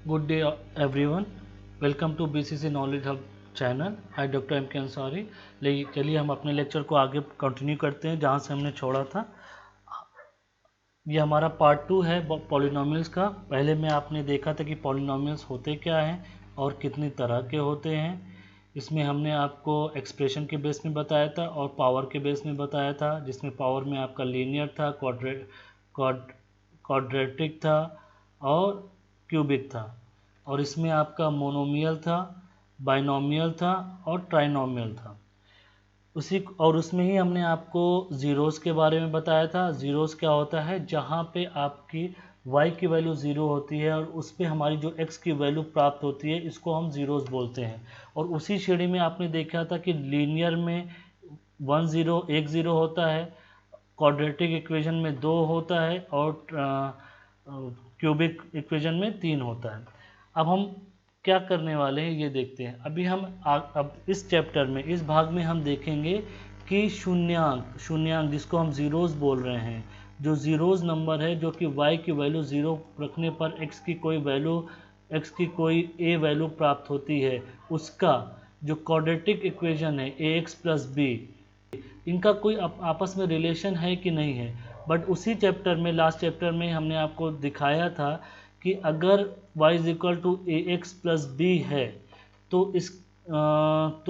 Good day, everyone. Welcome to BCC Knowledge Hub channel. Hi doctor M K Ansari. चलिए हम अपने lecture को आगे कंटिन्यू करते हैं जहाँ से हमने छोड़ा था. ये हमारा पार्ट 2 है पॉलिनोमियल्स का. पहले में आपने देखा था कि पॉलिनोमियल्स होते क्या हैं और कितनी तरह के होते हैं. इसमें हमने आपको एक्सप्रेशन के बेस में बताया था और पावर के बेस में बताया था, जिसमें पावर में आपका लीनियर था, क्वाड्रेटिक था और क्यूबिक था. और इसमें आपका मोनोमियल था, बाइनोमियल था और ट्राइनोमियल था. उसमें ही हमने आपको ज़ीरोज़ के बारे में बताया था. ज़ीरोज़ क्या होता है? जहाँ पे आपकी y की वैल्यू ज़ीरो होती है और उस पर हमारी जो x की वैल्यू प्राप्त होती है, इसको हम ज़ीरोज़ बोलते हैं. और उसी श्रेणी में आपने देखा था कि लीनियर में 1 0 होता है, क्वाड्रेटिक इक्वेशन में 2 होता है और क्यूबिक इक्वेशन में 3 होता है. अब हम क्या करने वाले हैं ये देखते हैं. अभी हम अब इस चैप्टर में, इस भाग में हम देखेंगे कि शून्यांक जिसको हम ज़ीरोज़ बोल रहे हैं, जो ज़ीरोज़ नंबर है जो कि y की वैल्यू ज़ीरो रखने पर x की कोई a वैल्यू प्राप्त होती है, उसका जो क्वाड्रेटिक इक्वेशन है ax प्लस बी, इनका कोई आपस में रिलेशन है कि नहीं है. बट उसी चैप्टर में, लास्ट चैप्टर में हमने आपको दिखाया था कि अगर y is equal to a x plus b है तो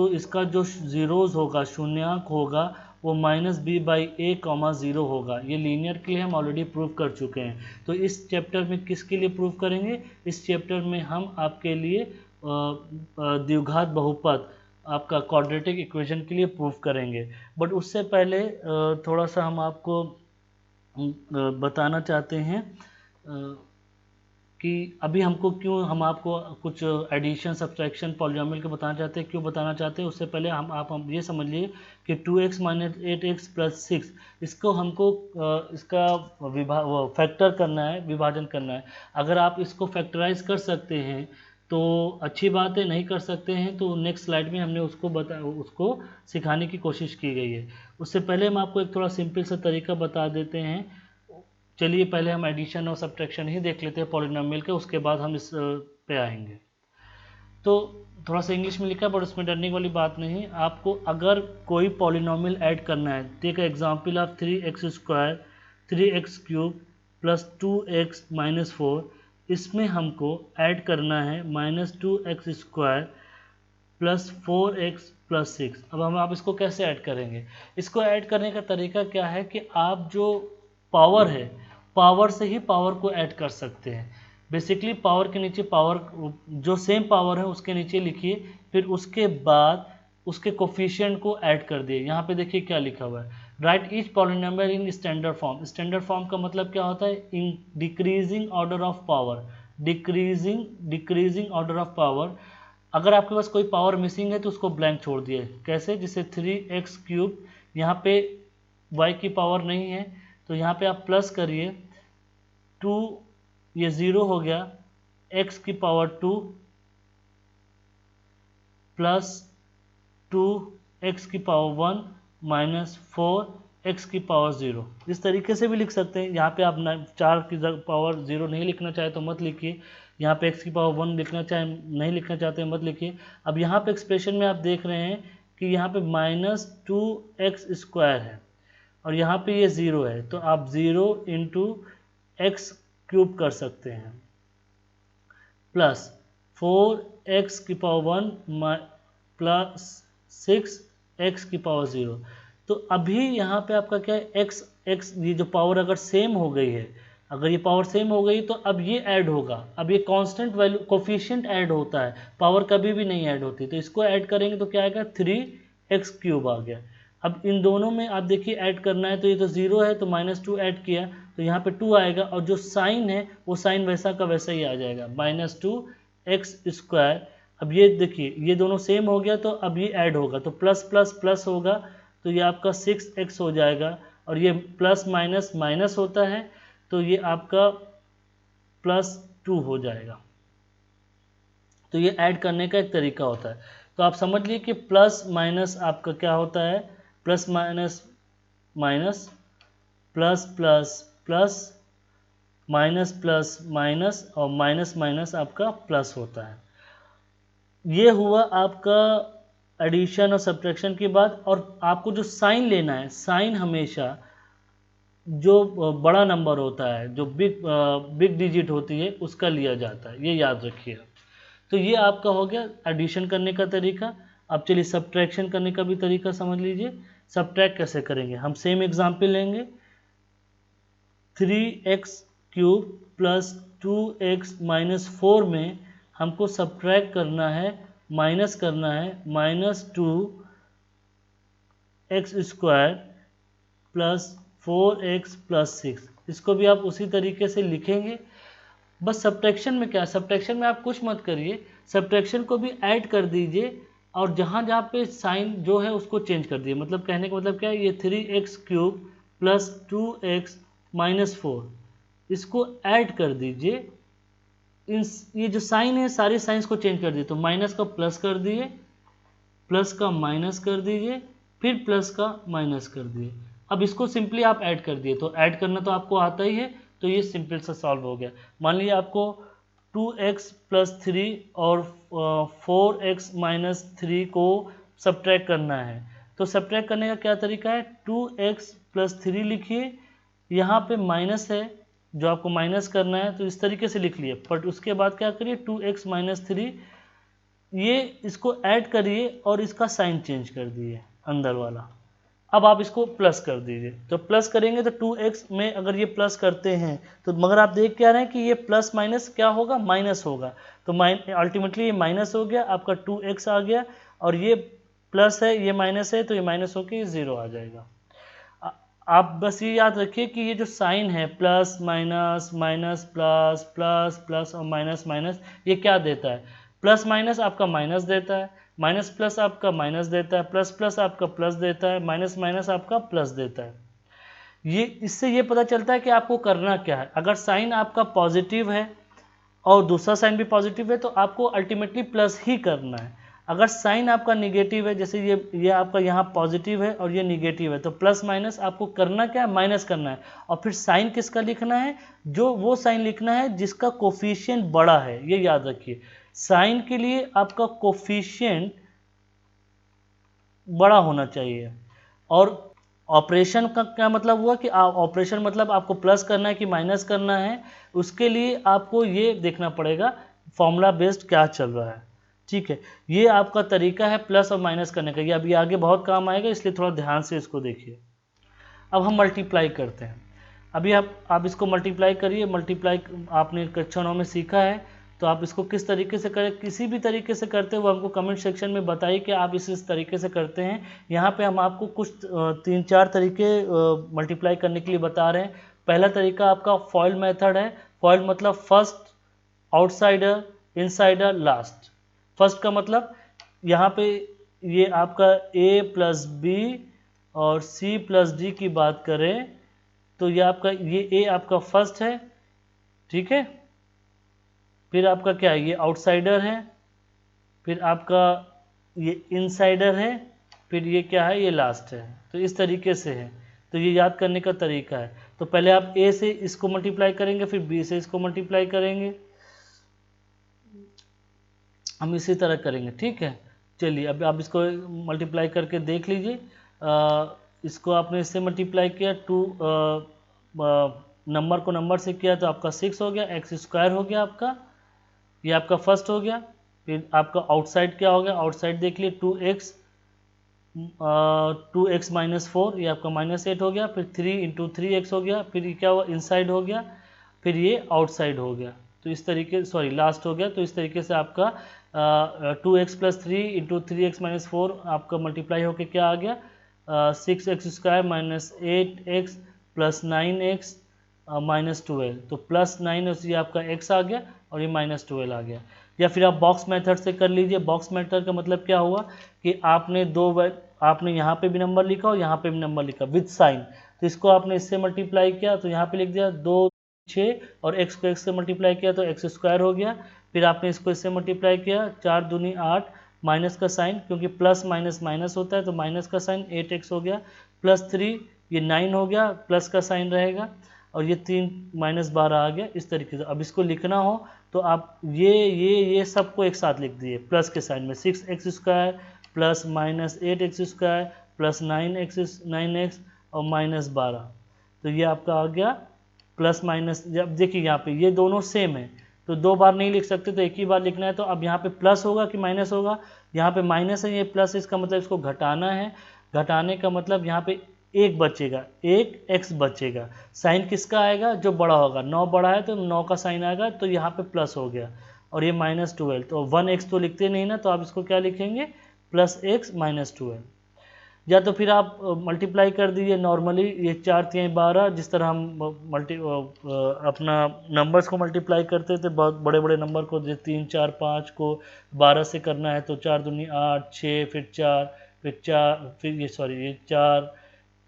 इसका जो ज़ीरोज़ होगा, शून्यांक होगा, वो minus b by a comma zero होगा. ये लीनियर के लिए हम ऑलरेडी प्रूव कर चुके हैं. तो इस चैप्टर में किसके लिए प्रूव करेंगे? इस चैप्टर में हम आपके लिए द्विघात बहुपद, आपका क्वाड्रेटिक इक्वेशन के लिए प्रूफ करेंगे. बट उससे पहले थोड़ा सा हम आपको बताना चाहते हैं कि अभी हम आपको कुछ एडिशन, सब्ट्रैक्शन, पॉलिनोमियल के बताना चाहते हैं. क्यों बताना चाहते हैं? उससे पहले हम ये समझ लीजिए कि 2x माइनस 8x प्लस 6, इसको हमको इसका फैक्टर करना है, विभाजन करना है. अगर आप इसको फैक्टराइज कर सकते हैं तो अच्छी बात है, नहीं कर सकते हैं तो नेक्स्ट स्लाइड में हमने उसको सिखाने की कोशिश की गई है. उससे पहले हम आपको एक थोड़ा सिंपल सा तरीका बता देते हैं. चलिए पहले हम एडिशन और सब्ट्रैक्शन ही देख लेते हैं पॉलिनोमियल के, उसके बाद हम इस पे आएंगे. तो थोड़ा सा इंग्लिश में लिखा है, पर उसमें डरने वाली बात नहीं है. आपको अगर कोई पॉलिनोमियल ऐड करना है, take example of 3x square 3x cube plus 2x minus 4. इसमें हमको ऐड करना है -2x square plus 4x plus 6. अब आप इसको कैसे ऐड करेंगे? इसको ऐड करने का तरीका क्या है कि आप जो पावर है, पावर से ही पावर को ऐड कर सकते हैं. बेसिकली पावर के नीचे पावर, जो सेम पावर है उसके नीचे लिखिए, फिर उसके बाद उसके कोफिशिएंट को ऐड कर दिए. यहाँ पे देखिए क्या लिखा हुआ है, right each polynomial in standard form. Standard form का मतलब क्या होता है? In decreasing order of power, decreasing order of power. अगर आपके पास कोई पावर मिसिंग है तो उसको ब्लैंक छोड़ दिए. कैसे? जैसे 3x क्यूब, यहाँ पे y की पावर नहीं है तो यहाँ पे आप प्लस करिए 2, ये 0 हो गया, x की पावर 2 प्लस 2x की पावर 1 माइनस 4x की पावर 0. इस तरीके से भी लिख सकते हैं. यहाँ पे आप 4 की पावर 0 नहीं लिखना चाहे तो मत लिखिए. यहाँ पे x की पावर 1 नहीं लिखना चाहते हैं, मत लिखिए. अब यहाँ पे एक्सप्रेशन में आप देख रहे हैं कि यहाँ पे -2x स्क्वायर है और यहाँ पे ये 0 है, तो आप 0 इंटू एक्स क्यूब कर सकते हैं प्लस 4x की पावर 1 प्लस 6x की पावर 0. तो अभी यहाँ पे आपका क्या है, x ये जो पावर अगर सेम हो गई है, अगर ये पावर सेम हो गई तो अब ये ऐड होगा. अब ये कांस्टेंट वैल्यू कोफिशिएंट ऐड होता है, पावर कभी भी नहीं ऐड होती. तो इसको ऐड करेंगे तो क्या आएगा, 3x क्यूब आ गया. अब इन दोनों में आप देखिए ऐड करना है तो ये तो 0 है तो -2 ऐड किया तो यहाँ पे 2 आएगा और जो साइन है वो साइन वैसा का वैसा ही आ जाएगा, -2x स्क्वायर. अब ये देखिए ये दोनों सेम हो गया तो अब ये ऐड होगा तो प्लस प्लस प्लस होगा तो ये आपका 6x हो जाएगा. और ये प्लस माइनस माइनस होता है तो ये आपका +2 हो जाएगा. तो ये ऐड करने का एक तरीका होता है. तो आप समझ लीजिए कि प्लस माइनस आपका क्या होता है, plus minus minus, plus plus plus, minus plus minus और माइनस माइनस आपका प्लस होता है। ये हुआ आपका एडिशन और सब्ट्रैक्शन की बात। और आपको जो साइन लेना है, साइन हमेशा जो बड़ा नंबर होता है, जो बिग डिजिट होती है, उसका लिया जाता है, ये याद रखिए। तो ये आपका हो गया एडिशन करने का तरीका। अब चलिए सब्ट्रैक्शन करने का भी तरीका समझ लीजिए। सब्ट्रैक्ट कैसे करेंगे, हम सेम एग्जाम्पल लेंगे। 3x³ प्लस 2x माइनस 4 में हमको सब्ट्रैक्ट करना है, माइनस करना है -2x² प्लस 4x प्लस 6। इसको भी आप उसी तरीके से लिखेंगे। बस सब्ट्रैक्शन में क्या है, सब्ट्रैक्शन में आप कुछ मत करिए, सब्ट्रैक्शन को भी ऐड कर दीजिए और जहाँ जहाँ पे साइन जो है उसको चेंज कर दिए। मतलब कहने का मतलब क्या है, ये 3x³ प्लस 2x माइनस 4 इसको ऐड कर दीजिए। ये जो साइन है सारी साइंस को चेंज कर दिए, तो माइनस का प्लस कर दिए, प्लस का माइनस कर दीजिए, फिर प्लस का माइनस कर दिए। अब इसको सिंपली आप ऐड कर दिए, तो ऐड करना तो आपको आता ही है, तो ये सिंपल सा सॉल्व हो गया। मान लीजिए आपको 2x प्लस 3 और 4x माइनस 3 को सब्ट्रैक्ट करना है। तो सब्ट्रैक्ट करने का क्या तरीका है, 2x प्लस 3 लिखिए, यहाँ पे माइनस है जो आपको माइनस करना है, तो इस तरीके से लिख लिए। बट उसके बाद क्या करिए, 2x माइनस 3 ये इसको ऐड करिए और इसका साइन चेंज कर दिए अंदर वाला। अब आप इसको प्लस कर दीजिए, तो प्लस करेंगे तो 2x में अगर ये प्लस करते हैं तो मगर आप देख क्या रहे हैं कि ये प्लस माइनस क्या होगा, माइनस होगा। तो अल्टीमेटली ये माइनस हो गया, आपका 2x आ गया, और ये प्लस है ये माइनस है, तो ये माइनस होकर ये 0 आ जाएगा। आप बस ये याद रखिए कि ये जो साइन है plus minus minus plus plus plus और माइनस माइनस, ये क्या देता है, प्लस माइनस आपका माइनस देता है, माइनस प्लस आपका माइनस देता है, प्लस प्लस आपका प्लस देता है, माइनस माइनस आपका प्लस देता है। ये इससे ये पता चलता है कि आपको करना क्या है। अगर साइन आपका पॉजिटिव है और दूसरा साइन भी पॉजिटिव है तो आपको अल्टीमेटली प्लस ही करना है। अगर साइन आपका निगेटिव है, जैसे ये आपका यहाँ पॉजिटिव है और ये निगेटिव है, तो प्लस माइनस आपको करना क्या है, माइनस करना है। और फिर साइन किसका लिखना है, जो वो साइन लिखना है जिसका कोफिशिएंट बड़ा है, ये याद रखिए। साइन के लिए आपका कोफिशिएंट बड़ा होना चाहिए। और ऑपरेशन का क्या मतलब हुआ कि ऑपरेशन मतलब आपको प्लस करना है कि माइनस करना है, उसके लिए आपको ये देखना पड़ेगा फॉर्मूला बेस्ड क्या चल रहा है। ठीक है, ये आपका तरीका है प्लस और माइनस करने का, ये अभी आगे बहुत काम आएगा, इसलिए थोड़ा ध्यान से इसको देखिए। अब हम मल्टीप्लाई करते हैं। अभी आप इसको मल्टीप्लाई करिए। मल्टीप्लाई आपने कक्षा 9 में सीखा है, तो आप इसको किस तरीके से करें, किसी भी तरीके से करते हुए हमको कमेंट सेक्शन में बताइए कि आप इस तरीके से करते हैं। यहाँ पे हम आपको कुछ 3-4 तरीके मल्टीप्लाई करने के लिए बता रहे हैं। पहला तरीका आपका फॉइल मेथड है। फॉइल मतलब first, outsider, insider, last. First का मतलब यहाँ पे ये आपका a प्लस बी और c प्लस डी की बात करें तो ये आपका ये a आपका फर्स्ट है, ठीक है। फिर आपका क्या है, ये आउटसाइडर है, फिर आपका ये इनसाइडर है, फिर ये क्या है, ये लास्ट है। तो इस तरीके से है, तो ये याद करने का तरीका है। तो पहले आप a से इसको मल्टीप्लाई करेंगे, फिर b से इसको मल्टीप्लाई करेंगे, हम इसी तरह करेंगे, ठीक है। चलिए अब आप इसको मल्टीप्लाई करके देख लीजिए। इसको आपने इससे मल्टीप्लाई किया, नंबर को नंबर से किया तो आपका 6 हो गया, x² हो गया आपका, ये आपका फर्स्ट हो गया। फिर आपका आउटसाइड क्या हो गया, आउटसाइड देख लिए 2x माइनस 4, ये आपका -8 हो गया। फिर 3 × 3x हो गया, फिर ये क्या हुआ, इनसाइड हो गया, फिर ये आउटसाइड हो गया। तो इस तरीके लास्ट हो गया। तो इस तरीके से आपका 2x प्लस 3 × 3x माइनस 4 आपका मल्टीप्लाई होके क्या आ गया, 6x² minus 8x plus 9x minus 12। तो प्लस 9 ये आपका x आ गया और ये -12 आ गया। या फिर आप बॉक्स मेथड से कर लीजिए। बॉक्स मेथड का मतलब क्या हुआ कि आपने यहाँ पे भी नंबर लिखा और यहाँ पे भी नंबर लिखा विद साइन। तो इसको आपने इससे मल्टीप्लाई किया तो यहाँ पे लिख दिया 2 6 और x को x से मल्टीप्लाई किया तो x² हो गया। फिर आपने इसको इससे मल्टीप्लाई किया 4 दूनी 8, माइनस का साइन, क्योंकि प्लस माइनस माइनस होता है तो माइनस का साइन 8x हो गया, प्लस 3 ये 9 हो गया, प्लस का साइन रहेगा, और ये 3 माइनस 12 आ गया। इस तरीके से अब इसको लिखना हो तो आप ये सबको एक साथ लिख दिए प्लस के साइन में, 6x² plus minus 8x² plus 9x और माइनस 12। तो ये आपका आ गया प्लस माइनस। जब देखिए यहाँ पे ये दोनों सेम है तो दो बार नहीं लिख सकते, तो एक ही बार लिखना है। तो अब यहाँ पे प्लस होगा कि माइनस होगा, यहाँ पे माइनस है, ये प्लस है, इसका मतलब इसको घटाना है। घटाने का मतलब यहाँ पे एक बचेगा, एक x बचेगा। साइन किसका आएगा? जो बड़ा होगा। 9 बड़ा है तो 9 का साइन आएगा, तो यहाँ पे प्लस हो गया। और ये -12, तो 1x तो लिखते नहीं ना, तो आप इसको क्या लिखेंगे? Plus x -12। या तो फिर आप मल्टीप्लाई कर दीजिए नॉर्मली, ये 4 3 12, जिस तरह हम अपना नंबर्स को मल्टीप्लाई करते थे, बहुत बड़े बड़े नंबर को, जैसे 3 4 5 को 12 से करना है तो 4 दूनी 8, 6 फिर 4 फिर 4 फिर ये 4।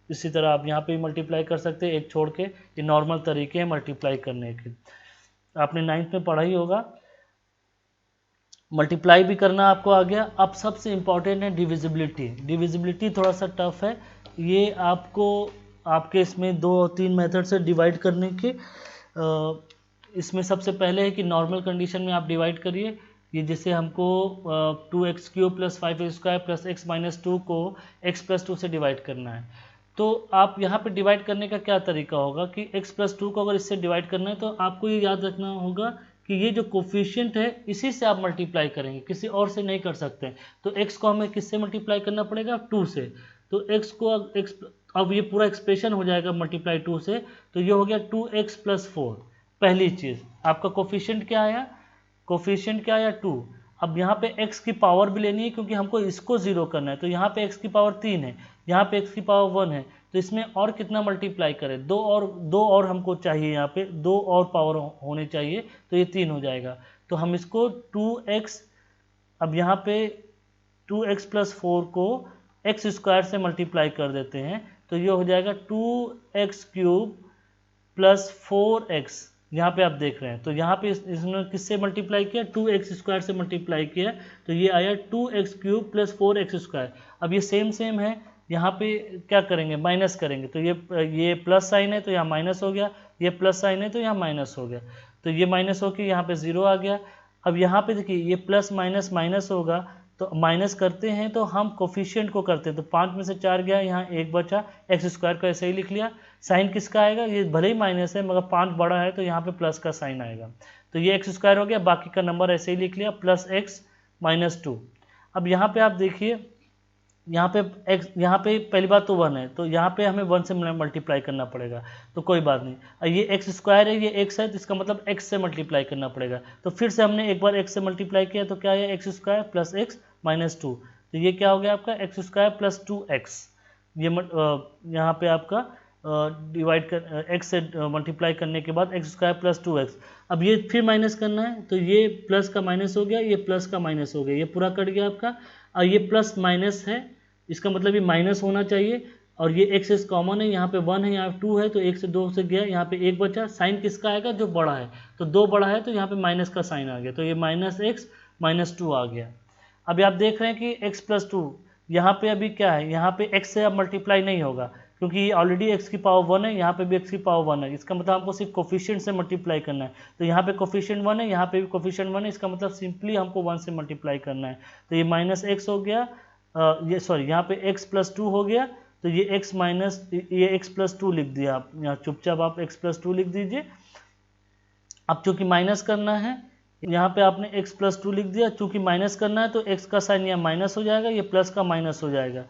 इसी तरह आप यहाँ पे भी मल्टीप्लाई कर सकते हैं एक छोड़ के। ये नॉर्मल तरीके हैं मल्टीप्लाई करने के, आपने 9th में पढ़ा ही होगा। मल्टीप्लाई भी करना आपको आ गया। अब सबसे इम्पॉर्टेंट है डिविजिबिलिटी। डिविजिबिलिटी थोड़ा सा टफ है, ये आपको आपके इसमें 2 और 3 मेथड से डिवाइड करने के। इसमें सबसे पहले है कि नॉर्मल कंडीशन में आप डिवाइड करिए। ये जैसे हमको 2x³ plus 5x² plus x minus 2 को x प्लस 2 से डिवाइड करना है। तो आप यहाँ पे डिवाइड करने का क्या तरीका होगा कि x प्लस 2 को अगर इससे डिवाइड करना है तो आपको ये याद रखना होगा कि ये जो कोफिशिएंट है इसी से आप मल्टीप्लाई करेंगे, किसी और से नहीं कर सकते। तो x को हमें किससे मल्टीप्लाई करना पड़ेगा? 2 से। तो x को अब ये पूरा एक्सप्रेशन हो जाएगा मल्टीप्लाई 2 से, तो ये हो गया 2x प्लस 4। पहली चीज़ आपका कोफिशिएंट क्या आया? कोफिशिएंट क्या आया? 2। अब यहाँ पे x की पावर भी लेनी है क्योंकि हमको इसको 0 करना है। तो यहाँ पे x की पावर 3 है, यहाँ पे x की पावर 1 है, तो इसमें और कितना मल्टीप्लाई करें? 2 और हमको चाहिए, यहाँ पे 2 और पावर होने चाहिए, तो ये 3 हो जाएगा। तो हम इसको 2x, अब यहाँ पे 2x प्लस 4 को x² से मल्टीप्लाई कर देते हैं, तो ये हो जाएगा 2x³ प्लस 4x। यहाँ पे आप देख रहे हैं, तो यहाँ पे इसने किससे मल्टीप्लाई किया? 2x² से मल्टीप्लाई किया, तो ये आया 2x³ प्लस 4x²। अब ये सेम है, यहाँ पे क्या करेंगे? माइनस करेंगे। तो ये प्लस साइन है तो यहाँ माइनस हो गया, ये प्लस साइन है तो यहाँ माइनस हो गया, तो ये माइनस होकर यहाँ पे 0 आ गया। अब यहाँ पे देखिए ये प्लस माइनस माइनस होगा, तो माइनस करते हैं तो हम कोफिशिएंट को करते हैं, तो 5 में से 4 गया, यहाँ 1 बचा, x² का ऐसे ही लिख लिया। साइन किसका आएगा? ये भले ही माइनस है मगर 5 बड़ा है तो यहाँ पे प्लस का साइन आएगा, तो ये x² हो गया। बाकी का नंबर ऐसे ही लिख लिया, प्लस x माइनस 2। अब यहाँ पे आप देखिए, यहाँ पे पहली बात तो 1 है, तो यहाँ पे हमें 1 से मल्टीप्लाई करना पड़ेगा, तो कोई बात नहीं। ये x² है, ये x है, तो इसका मतलब x से मल्टीप्लाई करना पड़ेगा। तो फिर से हमने एक बार x से मल्टीप्लाई किया, तो क्या है? x² plus x minus 2। तो ये क्या हो गया आपका? x² plus 2x। ये यहाँ पे आपका डिवाइड कर x से मल्टीप्लाई करने के बाद x² प्लस 2x। अब ये फिर माइनस करना है, तो ये प्लस का माइनस हो गया, ये प्लस का माइनस हो गया, ये पूरा कट गया आपका। और ये प्लस माइनस है, इसका मतलब ये माइनस होना चाहिए, और ये x कॉमन है, यहाँ पे 1 है, यहाँ पे 2 है, तो 1 से 2 से गया, यहाँ पे 1 बचा। साइन किसका आएगा? जो बड़ा है, तो 2 बड़ा है तो यहाँ पे माइनस का साइन आ गया, तो ये -x -2 आ गया। अभी आप देख रहे हैं कि x प्लस 2, यहाँ पे अभी क्या है? यहाँ पे x से अब मल्टीप्लाई नहीं होगा क्योंकि ये ऑलरेडी x की पावर 1 है, यहाँ पे भी x की पावर 1 है। इसका मतलब हमको सिर्फ कोफिशिएंट से मल्टीप्लाई करना है, तो यहाँ पे कोफिशिएंट 1 है, यहाँ पे भी कोफिशिएंट 1 है, इसका मतलब सिंपली हमको 1 से मल्टीप्लाई करना है। तो ये -x हो गया, यहाँ पे x प्लस 2 हो गया, तो ये x प्लस 2 लिख दिया आप यहाँ, चुपचाप आप x प्लस 2 लिख दीजिए। अब चूंकि माइनस करना है, यहाँ पे आपने x प्लस 2 लिख दिया, चूंकि माइनस करना है तो x का साइन यहाँ माइनस हो जाएगा, ये प्लस का माइनस हो जाएगा।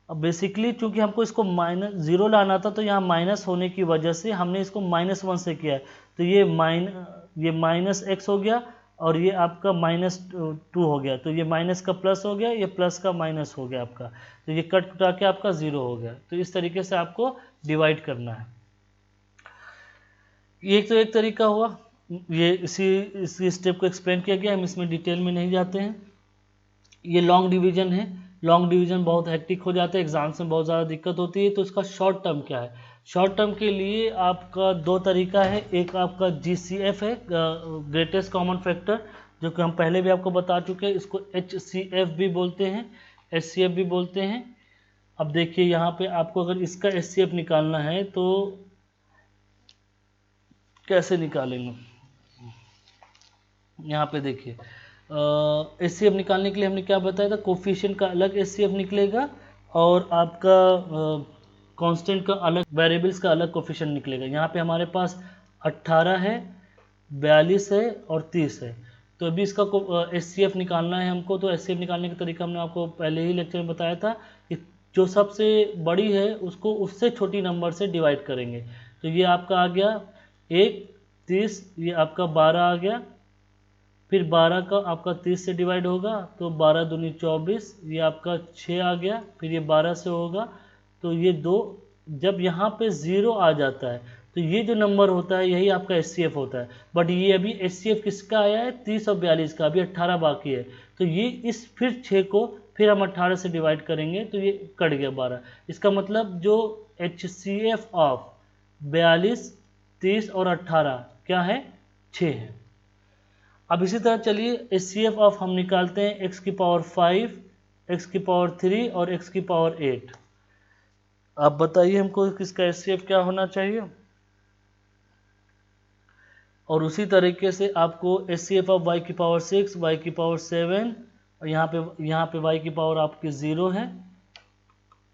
अब बेसिकली चूंकि हमको इसको -0 लाना था, तो यहाँ माइनस होने की वजह से हमने इसको -1 से किया है, तो ये -x हो गया, और ये आपका -2 हो गया, तो ये माइनस का प्लस हो गया, ये प्लस का माइनस हो गया आपका, तो ये कट उठा के आपका 0 हो गया। तो इस तरीके से आपको डिवाइड करना है। ये तो एक तरीका हुआ, ये इसी स्टेप को एक्सप्लेन किया गया, हम इसमें डिटेल में नहीं जाते हैं। ये लॉन्ग डिवीजन है, लॉन्ग डिवीजन बहुत हेक्टिक हो जाता है, एग्जाम्स में बहुत ज़्यादा दिक्कत होती है। तो इसका शॉर्ट टर्म क्या है? शॉर्ट टर्म के लिए आपका 2 तरीका है। एक आपका GCF है, ग्रेटेस्ट कॉमन फैक्टर, जो कि हम पहले भी आपको बता चुके हैं। इसको HCF भी बोलते हैं, HCF भी बोलते हैं। अब देखिए यहाँ पे आपको अगर इसका HCF निकालना है तो कैसे निकालेंगे। यहाँ पे देखिए HCF निकालने के लिए हमने क्या बताया था, कोफिशिएंट का अलग HCF निकलेगा और आपका कांस्टेंट का अलग, वेरिएबल्स का अलग कोफिशिएंट निकलेगा। यहाँ पे हमारे पास 18 है, 42 है और 30 है। तो अभी इसका HCF निकालना है हमको। तो HCF निकालने का तरीका हमने आपको पहले ही लेक्चर में बताया था कि जो सबसे बड़ी है उसको उससे छोटी नंबर से डिवाइड करेंगे। तो ये आपका आ गया 1, 30, ये आपका 12 आ गया, फिर 12 का आपका 30 से डिवाइड होगा तो 12 दूनी 24, ये आपका 6 आ गया, फिर ये 12 से होगा तो ये 2। जब यहाँ पे 0 आ जाता है तो ये जो नंबर होता है यही आपका HCF होता है। बट ये अभी HCF किसका आया है, 30 और 42 का, अभी 18 बाकी है। तो ये इस फिर 6 को फिर हम 18 से डिवाइड करेंगे तो ये कट गया 12। इसका मतलब जो HCF ऑफ 42, 30 और 18 क्या है, 6 है। अब इसी तरह चलिए HCF ऑफ हम निकालते हैं x की पावर 5, x की पावर 3 और x की पावर 8। आप बताइए हमको किसका HCF क्या होना चाहिए। और उसी तरीके से आपको HCF ऑफ y की पावर 6, y की पावर 7 और यहाँ पे y की पावर आपकी 0 है,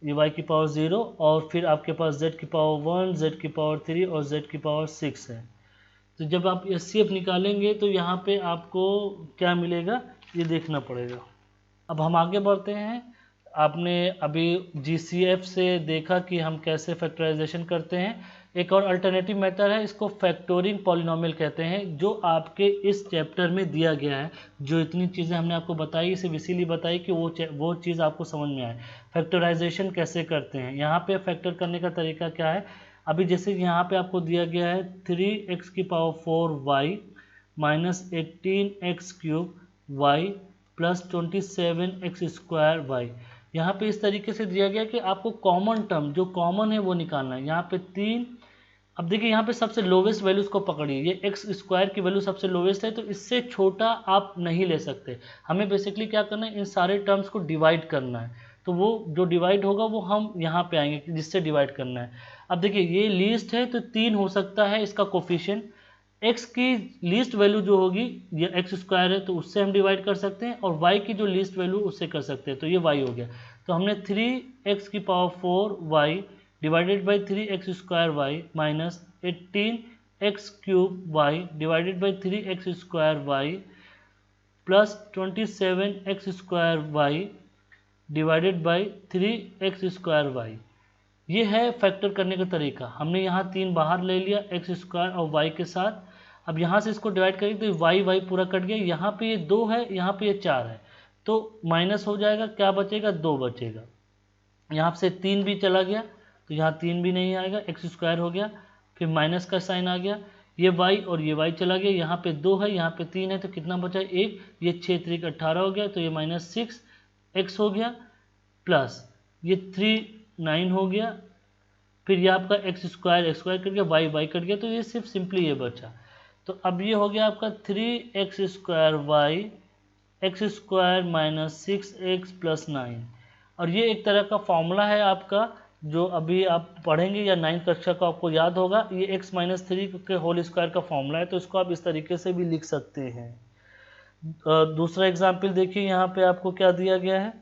ये y की पावर 0 और फिर आपके पास z की पावर 1, z की पावर 3 और z की पावर 6 है। तो जब आप HCF निकालेंगे तो यहाँ पे आपको क्या मिलेगा ये देखना पड़ेगा। अब हम आगे बढ़ते हैं। आपने अभी GCF से देखा कि हम कैसे फैक्टराइजेशन करते हैं। एक और अल्टरनेटिव मेथड है, इसको फैक्टोरिंग पॉलिनोमियल कहते हैं, जो आपके इस चैप्टर में दिया गया है। जो इतनी चीज़ें हमने आपको बताई सिर्फ इसीलिए बताई कि वो चीज़ आपको समझ में आए। फैक्टराइजेशन कैसे करते हैं, यहाँ पे फैक्टर करने का तरीका क्या है। अभी जैसे यहाँ पे आपको दिया गया है 3x की power 4y minus 18x cube y plus 27x square y। यहाँ पे इस तरीके से दिया गया कि आपको कॉमन टर्म जो कॉमन है वो निकालना है। यहाँ पे 3, अब देखिए यहाँ पे सबसे लोवेस्ट वैल्यूज को पकड़िए, ये एक्स स्क्वायर की वैल्यू सबसे लोवेस्ट है तो इससे छोटा आप नहीं ले सकते। हमें बेसिकली क्या करना है, इन सारे टर्म्स को डिवाइड करना है। तो वो जो डिवाइड होगा वो हम यहाँ पे आएंगे कि जिससे डिवाइड करना है। अब देखिए ये लीस्ट है तो 3 हो सकता है इसका कोफिशिएंट। x की लीस्ट वैल्यू जो होगी ये एक्स स्क्वायर है तो उससे हम डिवाइड कर सकते हैं, और y की जो लीस्ट वैल्यू उससे कर सकते हैं तो ये y हो गया। तो हमने 3x की power 4y divided by 3x square y minus 18x cube y divided by 3x square y plus 27x square y divided by 3x square y। ये है फैक्टर करने का तरीका। हमने यहाँ 3 बाहर ले लिया एक्स स्क्वायर और y के साथ। अब यहाँ से इसको डिवाइड करेंगे तो y पूरा कट गया। यहाँ पे ये 2 है, यहाँ पे ये 4 है तो माइनस हो जाएगा, क्या बचेगा, 2 बचेगा। यहाँ से 3 भी चला गया तो यहाँ 3 भी नहीं आएगा, एक्स स्क्वायर हो गया, फिर माइनस का साइन आ गया, ये y और ये y चला गया। यहाँ पे 2 है, यहाँ पे 3 है तो कितना बचा, 1, ये 6 3 18 हो गया तो ये माइनस 6 x हो गया, प्लस ये 3 9 हो गया, फिर ये आपका एक्स स्क्वायर कट गया, y कट गया, तो ये सिर्फ सिंपली ये बचा। तो अब ये हो गया आपका 3x square y x square minus 6x plus 9। और ये एक तरह का फॉर्मूला है आपका जो अभी आप पढ़ेंगे या 9th कक्षा को आपको याद होगा। ये x माइनस 3 के होल स्क्वायर का फॉर्मूला है, तो इसको आप इस तरीके से भी लिख सकते हैं। दूसरा एग्जाम्पल देखिए, यहाँ पे आपको क्या दिया गया है।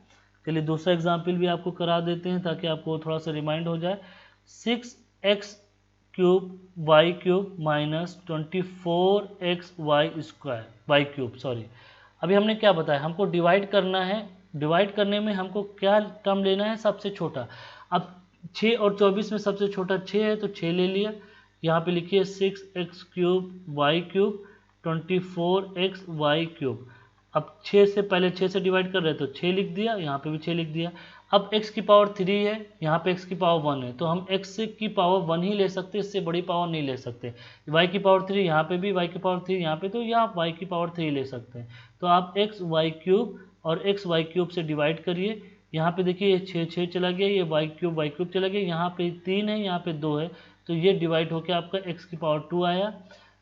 चलिए दूसरा एग्जाम्पल भी आपको करा देते हैं ताकि आपको थोड़ा सा रिमाइंड हो जाए। 6x cube y cube minus 24x y cube sorry. अभी हमने क्या बताया, हमको डिवाइड करना है। डिवाइड करने में हमको क्या टर्म लेना है, सबसे छोटा। अब 6 और 24 में सबसे छोटा 6 है तो 6 ले लिया। यहाँ पे लिखिए 6x cube y cube 24x y cube. अब 6 से पहले 6 से डिवाइड कर रहे हैं तो 6 लिख दिया, यहाँ पे भी 6 लिख दिया। अब x की पावर 3 है, यहाँ पे x की पावर 1 है तो हम x की पावर 1 ही ले सकते, इससे बड़ी पावर नहीं ले सकते। y की पावर 3 यहाँ पे भी, y की पावर 3 यहाँ पे, तो या आप y की पावर 3 ले सकते हैं। तो आप x वाई क्यूब और x वाई क्यूब से डिवाइड करिए। यहाँ पे देखिए ये 6 6 चला गया, ये वाई क्यूब चला गया, यहाँ पे 3 है, यहाँ पे 2 है तो ये डिवाइड होकर आपका x की पावर 2 आया।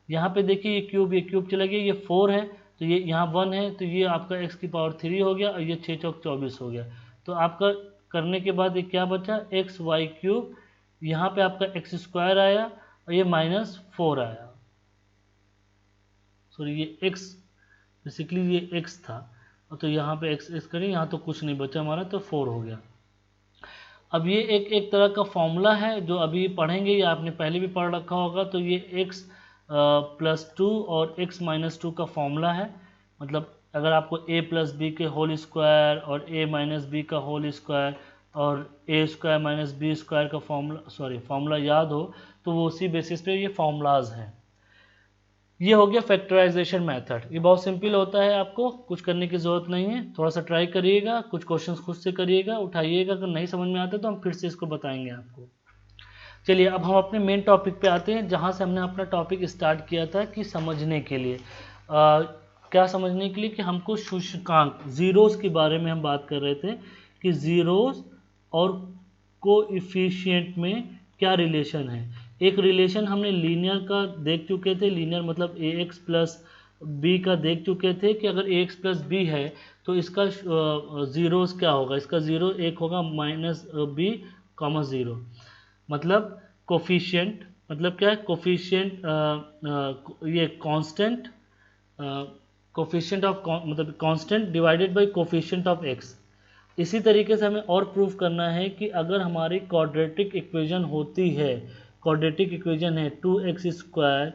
यहाँ पे देखिए ये क्यूब चला गया, ये 4 है तो ये यहाँ 1 है तो ये आपका x की पावर 3 हो गया और ये 6 चौक 24 हो गया। तो आपका करने के बाद ये क्या बचा, एक्स वाई क्यूब, यहाँ पे आपका एक्स स्क्वायर आया और ये -4 आया, सॉरी ये एक्स, बेसिकली ये एक्स था, तो यहाँ पे एक्स एक्स करें, यहाँ तो कुछ नहीं बचा हमारा, तो 4 हो गया। अब ये एक तरह का फॉर्मूला है जो अभी पढ़ेंगे, या आपने पहले भी पढ़ रखा होगा। तो ये x + 2 और x - 2 का फॉर्मूला है। मतलब अगर आपको a + b के होल स्क्वायर और a - b का होल स्क्वायर और a² - b² का फॉर्मूला याद हो, तो वो उसी बेसिस पे ये फॉर्मूलाज हैं। ये हो गया फैक्टराइजेशन मेथड। ये बहुत सिंपल होता है, आपको कुछ करने की ज़रूरत नहीं है। थोड़ा सा ट्राई करिएगा, कुछ क्वेश्चंस खुद से करिएगा, उठाइएगा। अगर नहीं समझ में आता तो हम फिर से इसको बताएंगे आपको। चलिए अब हम अपने मेन टॉपिक पे आते हैं, जहाँ से हमने अपना टॉपिक स्टार्ट किया था कि समझने के लिए क्या समझने के लिए कि हमको सूचकांक जीरोस के बारे में हम बात कर रहे थे कि जीरोस और कोएफिशिएंट में क्या रिलेशन है। एक रिलेशन हमने लीनियर का देख चुके थे, लीनियर मतलब ax + b का देख चुके थे कि अगर ax + b है तो इसका जीरोस क्या होगा, इसका जीरो एक होगा -b, 0। मतलब कोफिशिएंट, मतलब क्या है कोफिशिएंट, ये कांस्टेंट, कोफिशिएंट ऑफ मतलब constant divided bye coefficient of x। इसी तरीके से हमें और प्रूव करना है कि अगर हमारी क्वाड्रेटिक इक्वेशन होती है, क्वाड्रेटिक इक्वेशन है 2x²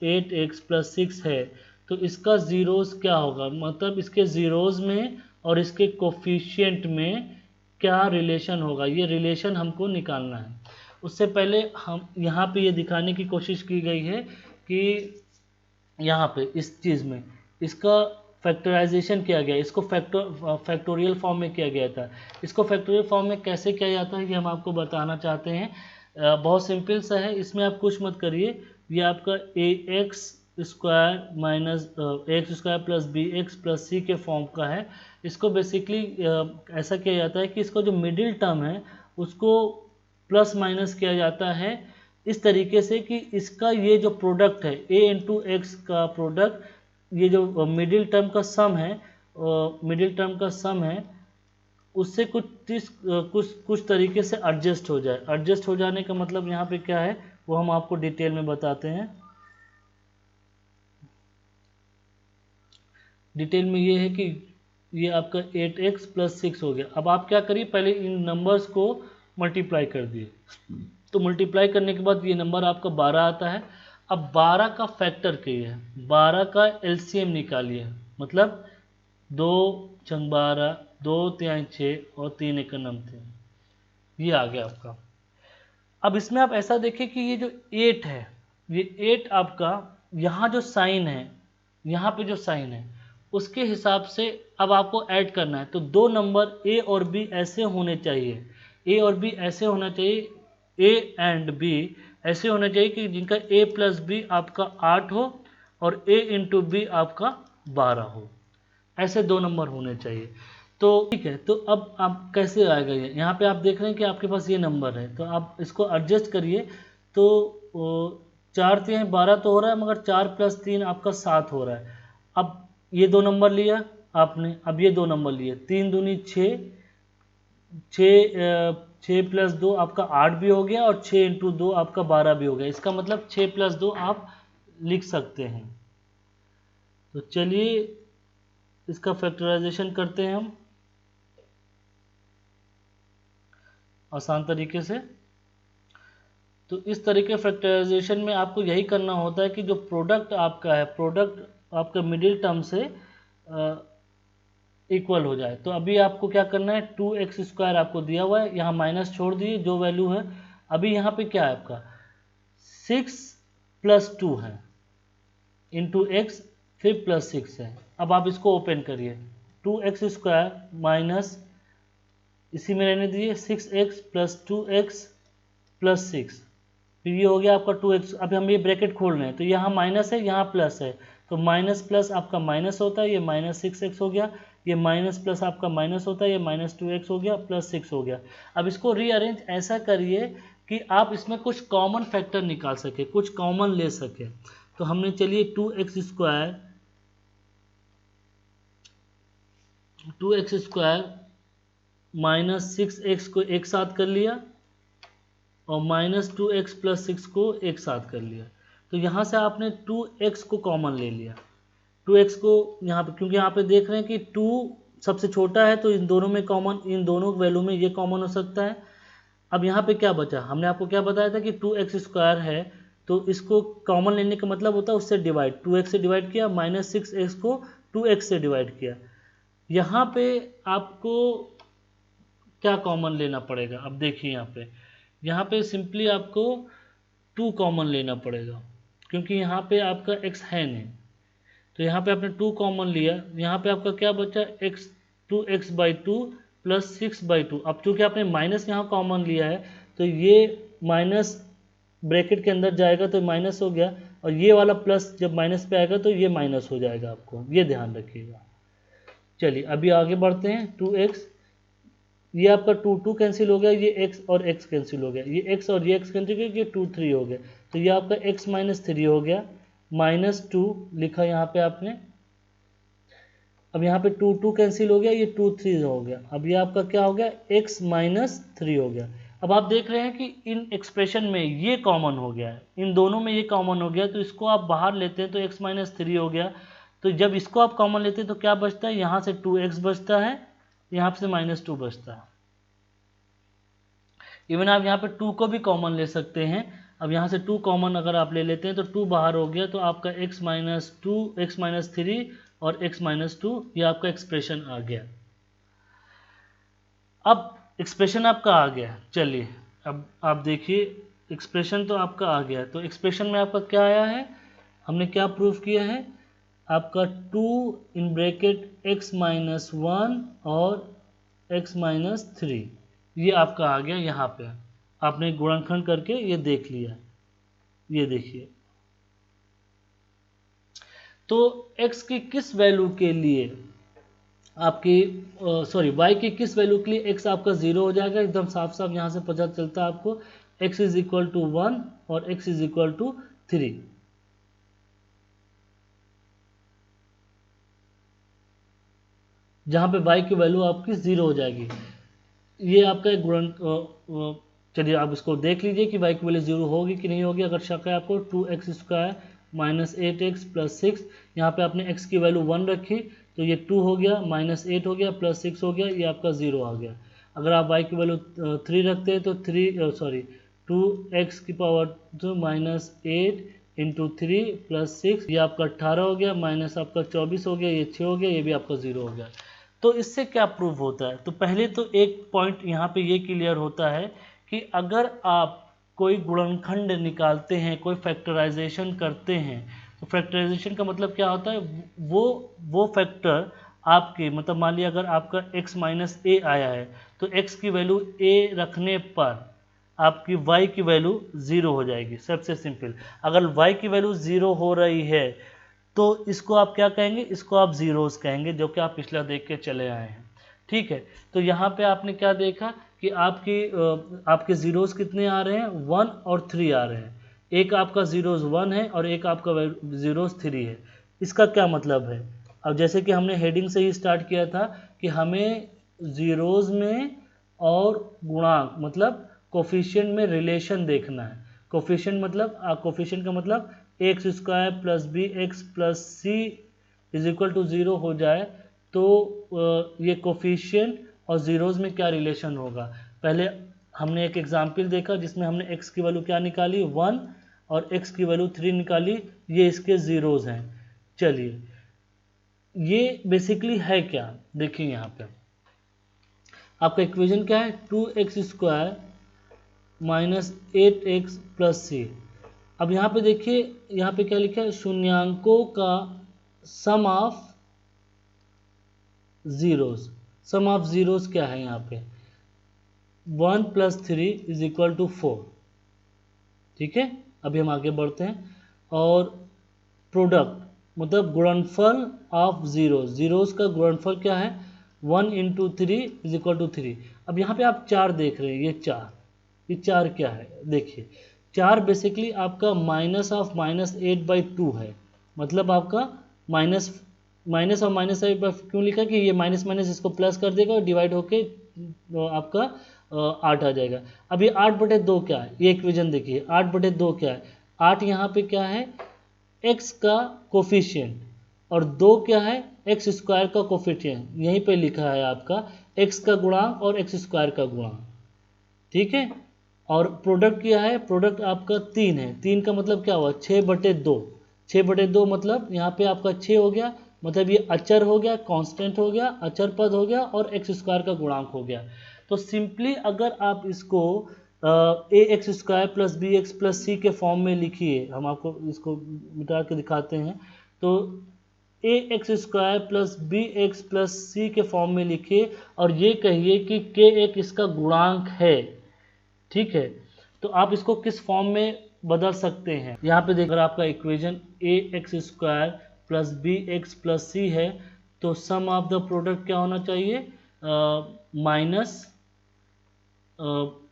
- 8x + 6 है, तो इसका जीरोस क्या होगा, मतलब इसके जीरोस में और इसके कोफिशिएंट में क्या रिलेशन होगा, ये रिलेशन हमको निकालना है। उससे पहले हम यहाँ पे ये दिखाने की कोशिश की गई है कि यहाँ पे इस चीज़ में इसका फैक्टराइजेशन किया गया, इसको फैक्टोरियल फॉर्म में किया गया था। इसको फैक्टोरियल फॉर्म में कैसे किया जाता है ये हम आपको बताना चाहते हैं। बहुत सिंपल सा है, इसमें आप कुछ मत करिए। ये आपका ax² - x² + bx + c के फॉर्म का है। इसको बेसिकली ऐसा किया जाता है कि इसको जो मिडिल टर्म है उसको प्लस माइनस किया जाता है इस तरीके से कि इसका ये जो प्रोडक्ट है a × x का प्रोडक्ट, ये जो मिडिल टर्म का सम है, मिडिल टर्म का सम है, उससे कुछ तरीके से एडजस्ट हो जाए। एडजस्ट हो जाने का मतलब यहाँ पे क्या है वो हम आपको डिटेल में बताते हैं। डिटेल में ये है कि ये आपका 8x + 6 हो गया। अब आप क्या करिए, पहले इन नंबर्स को मल्टीप्लाई कर दिए, तो मल्टीप्लाई करने के बाद ये नंबर आपका 12 आता है। अब 12 का फैक्टर करिए, 12 का एलसीएम निकालिए, मतलब 2 × 12, 2 × 3 = 6 और 3 × 1 = 9, ये आ गया आपका। अब इसमें आप ऐसा देखें कि ये जो 8 है, ये 8 आपका यहाँ जो साइन है, यहाँ पे जो साइन है उसके हिसाब से अब आपको ऐड करना है। तो दो नंबर a और b ऐसे होने चाहिए, a और b ऐसे होना चाहिए, a एंड b ऐसे होना चाहिए कि जिनका a + b आपका 8 हो और a × b आपका 12 हो। ऐसे दो नंबर होने चाहिए। तो ठीक है, तो अब आप कैसे आएगा ये, यहाँ पे आप देख रहे हैं कि आपके पास ये नंबर है, तो आप इसको एडजस्ट करिए। तो 4 × 3 = 12 तो हो रहा है, मगर 4 + 3 आपका 7 हो रहा है। अब ये दो नंबर लिया आपने, अब ये दो नंबर लिए, 3 दूनी 6, 6 + 2 आपका 8 भी हो गया और 6 × 2 आपका 12 भी हो गया। इसका मतलब 6 + 2 आप लिख सकते हैं। तो चलिए इसका फैक्टराइजेशन करते हैं हम आसान तरीके से। तो इस तरीके फैक्टराइजेशन में आपको यही करना होता है कि जो प्रोडक्ट आपका है, प्रोडक्ट आपका मिडिल टर्म से इक्वल हो जाए। तो अभी आपको क्या करना है, 2x² आपको दिया हुआ है, यहाँ माइनस छोड़ दिए जो वैल्यू है। अभी यहाँ पे क्या है आपका 6 + 2 है इंटू x, फिर +6 है। अब आप इसको ओपन करिए, 2x² माइनस इसी में रहने दीजिए 6x + 2x + 6, फिर ये हो गया आपका 2x। अब हम ये ब्रैकेट खोल रहे हैं तो यहाँ माइनस है, यहाँ प्लस है, तो माइनस प्लस आपका माइनस होता है, ये -6x हो गया, ये माइनस प्लस आपका माइनस होता है, ये -2x हो गया, +6 हो गया। अब इसको रीअरेंज ऐसा करिए कि आप इसमें कुछ कॉमन फैक्टर निकाल सके, कुछ कॉमन ले सके। तो हमने चलिए 2x² -6x को एक साथ कर लिया और -2x + 6 को एक साथ कर लिया। तो यहाँ से आपने 2x को कॉमन ले लिया। 2x को यहाँ पे, क्योंकि यहाँ पे देख रहे हैं कि 2 सबसे छोटा है तो इन दोनों में कॉमन, इन दोनों वैल्यू में ये कॉमन हो सकता है। अब यहाँ पे क्या बचा, हमने आपको क्या बताया था कि 2x² है, तो इसको कॉमन लेने का मतलब होता है उससे डिवाइड, 2x से डिवाइड किया, -6x को 2x से डिवाइड किया। यहाँ पे आपको क्या कॉमन लेना पड़ेगा, अब देखिए यहाँ पे सिंपली आपको 2 कॉमन लेना पड़ेगा, क्योंकि यहाँ पे आपका x है नहीं, तो यहाँ पे आपने 2 कॉमन लिया। यहाँ पे आपका क्या बचा, 2x/2 + 6/2। अब चूँकि आपने माइनस यहाँ कॉमन लिया है तो ये माइनस ब्रैकेट के अंदर जाएगा तो माइनस हो गया, और ये वाला प्लस जब माइनस पे आएगा तो ये माइनस हो जाएगा, आपको ये ध्यान रखिएगा। चलिए अभी आगे बढ़ते हैं। 2x, ये आपका 2 कैंसिल हो गया, ये x और x कैंसिल हो गया, ये x और ये x कैंसिल हो गया, ये 2 3 हो गया, तो ये आपका x - 3 हो गया, -2 लिखा यहाँ पे आपने। अब यहाँ पे 2 कैंसिल हो गया, ये 2 3 हो गया, अब ये आपका क्या हो गया, x - 3 हो गया। अब आप देख रहे हैं कि इन एक्सप्रेशन में ये कॉमन हो गया है, इन दोनों में ये कॉमन हो गया, तो इसको आप बाहर लेते हैं तो x - 3 हो गया। तो जब इसको आप कॉमन लेते हैं तो क्या बचता है, यहाँ से 2x बचता है, यहाँ से -2 बचता है। इवन आप यहाँ पे 2 को भी कॉमन ले सकते हैं। अब यहाँ से 2 कॉमन अगर आप ले लेते हैं तो 2 बाहर हो गया, तो आपका x - 2, x - 3 और x - 2, ये आपका एक्सप्रेशन आ गया। अब एक्सप्रेशन आपका आ गया, चलिए अब आप देखिए एक्सप्रेशन तो आपका आ गया। तो एक्सप्रेशन में आपका क्या आया है, हमने क्या प्रूफ किया है, आपका 2 (x - 1 और x - 3) ये आपका आ गया। यहाँ पे आपने गुणनखंड करके ये देख लिया, ये देखिए। तो x की किस वैल्यू के लिए आपकी y की किस वैल्यू के लिए x आपका 0 हो जाएगा, एकदम साफ साफ यहाँ से पता चलता है आपको, x = 1 और x = 3। जहाँ पे y की वैल्यू आपकी 0 हो जाएगी। ये आपका एक गुणन, चलिए आप इसको देख लीजिए कि y की वैल्यू 0 होगी कि नहीं होगी। अगर शक है आपको, 2x² - 8x + 6, यहाँ पे आपने x की वैल्यू 1 रखी तो ये 2 हो गया, -8 हो गया, +6 हो गया, ये आपका 0 आ गया। अगर आप y की वैल्यू 3 रखते हैं तो 2x की पावर -8 × 3 + 6, ये आपका 18 हो गया, माइनस आपका 24 हो गया, ये 6 हो गया, ये भी आपका 0 हो गया। तो इससे क्या प्रूव होता है, तो पहले तो एक पॉइंट यहाँ पे ये क्लियर होता है कि अगर आप कोई गुणनखंड निकालते हैं, कोई फैक्टराइजेशन करते हैं, तो फैक्टराइजेशन का मतलब क्या होता है, वो फैक्टर आपके, मतलब मान लिया अगर आपका x - a आया है तो x की वैल्यू a रखने पर आपकी y की वैल्यू 0 हो जाएगी। सबसे सिंपल, अगर y की वैल्यू 0 हो रही है तो इसको आप क्या कहेंगे, इसको आप जीरोस कहेंगे, जो कि आप पिछला देख के चले आए हैं। ठीक है, तो यहाँ पे आपने क्या देखा कि आपके जीरोस कितने आ रहे हैं, 1 और 3 आ रहे हैं। एक आपका जीरोस 1 है और एक आपका जीरोस 3 है। इसका क्या मतलब है, अब जैसे कि हमने हेडिंग से ही स्टार्ट किया था कि हमें जीरोस में और गुणांक मतलब कोफिशिएंट में रिलेशन देखना है। कोफिशिएंट मतलब कोफिशिएंट का मतलब x² + bx + c = 0 हो जाए तो ये कोफिशिएंट और जीरोस में क्या रिलेशन होगा। पहले हमने एक एग्जाम्पल देखा जिसमें हमने x की वैल्यू क्या निकाली, 1 और x की वैल्यू 3 निकाली, ये इसके जीरोस हैं। चलिए ये बेसिकली है क्या, देखिए यहाँ पे आपका इक्वेशन क्या है, 2x² - 8x + c। अब यहाँ पे देखिए, यहाँ पे क्या लिखा है, शून्यांकों का sum of zeros. Sum of zeros क्या है यहाँ पे, 1 + 3 = 4। ठीक है, अभी हम आगे बढ़ते हैं। और प्रोडक्ट मतलब गुणनफल ऑफ जीरोस, जीरोस का गुणनफल क्या है, 1 × 3 = 3। अब यहाँ पे आप 4 देख रहे हैं, ये 4 क्या है, देखिए 4 बेसिकली आपका -(-8/2) है। मतलब आपका माइनस और -8/, क्यों लिखा कि ये माइनस इसको प्लस कर देगा और डिवाइड होके आपका 8 आ जाएगा। अब ये 8/2 क्या है, ये इक्वेशन देखिए 8/2 क्या है, 8 यहाँ पे क्या है x का कोफिशिएंट और 2 क्या है एक्स स्क्वायर का कोफिशिएंट, यहीं पे लिखा है आपका x का गुणांक और x स्क्वायर का गुणांक, ठीक है। और प्रोडक्ट क्या है, प्रोडक्ट आपका 3 है, 3 का मतलब क्या हुआ 6/2, 6/2 मतलब यहाँ पे आपका 6 हो गया, मतलब ये अचर हो गया, कांस्टेंट हो गया, अचर पद हो गया और एक्स स्क्वायर का गुणांक हो गया। तो सिंपली अगर आप इसको a x square plus b x plus c के फॉर्म में लिखिए, हम आपको इसको मिटा के दिखाते हैं, तो a x square plus b x plus c के फॉर्म में लिखिए और ये कहिए कि के एक इसका गुणांक है, ठीक है। तो आप इसको किस फॉर्म में बदल सकते हैं, यहाँ पे देखकर आपका equation a x square plus b x plus c है, तो सम ऑफ द प्रोडक्ट क्या होना चाहिए, minus